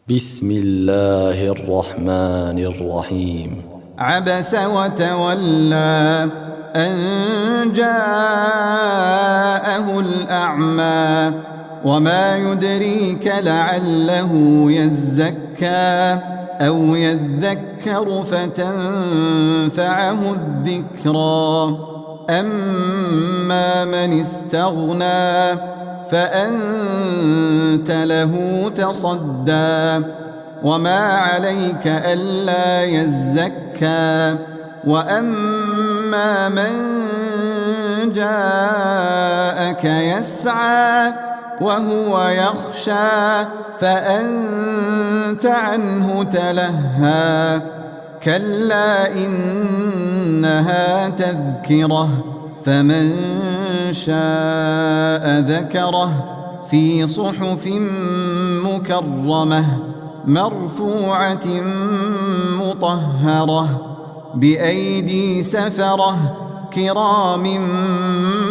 بسم الله الرحمن الرحيم. عبس وتولى أن جاءه الأعمى وما يدريك لعله يزكى أو يذكر فتنفعه الذكرى. أما من استغنى فأنت له تصدى وما عليك ألا يزكى. وأما من جاءك يسعى وهو يخشى فأنت عنه تلهى. كلا إنها تذكرة فمن شاء ذكره في صحف مكرمة مرفوعة مطهرة بأيدي سفرة كرام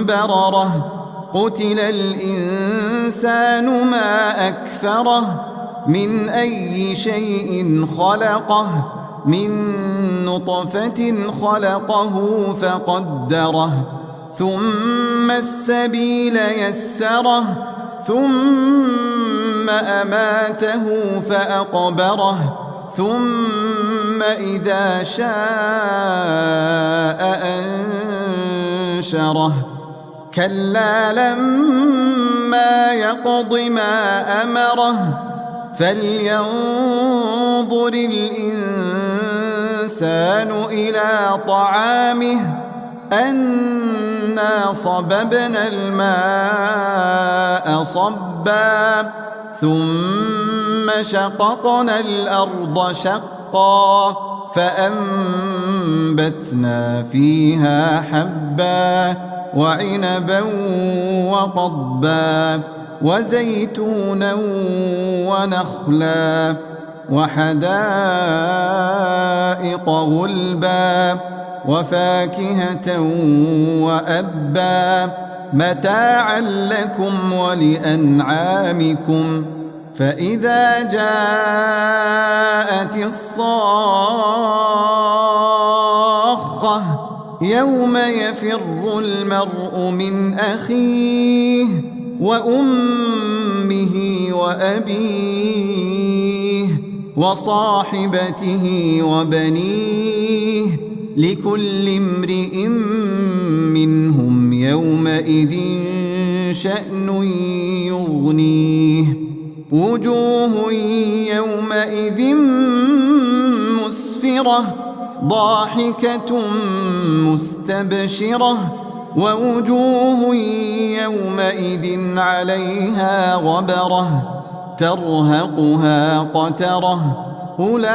بررة. قتل الإنسان ما أكفره من أي شيء خلقه من نطفة خلقه فقدره ثم السبيل يسره ثم أماته فأقبره ثم إذا شاء أنشره. كلا لما يقض ما أمره فلينظر الإنسان إلى طعامه أنا صببنا الماء صبا ثم شققنا الأرض شقا فأنبتنا فيها حبا وعنبا وقضبا وزيتونا ونخلا وحدائق غلبا وفاكهة وأبا متاعا لكم ولأنعامكم. فإذا جاءت الصاخة يوم يفر المرء من أخيه وأمه وأبيه وصاحبته وبنيه لكل امرئ منهم يومئذ شأن يغنيه. وجوه يومئذ مسفرة ضاحكة مستبشرة ووجوه يومئذ عليها غبرة ترهقها قترة. أولئك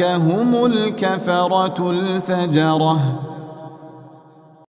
هم الكفرة الفجرة.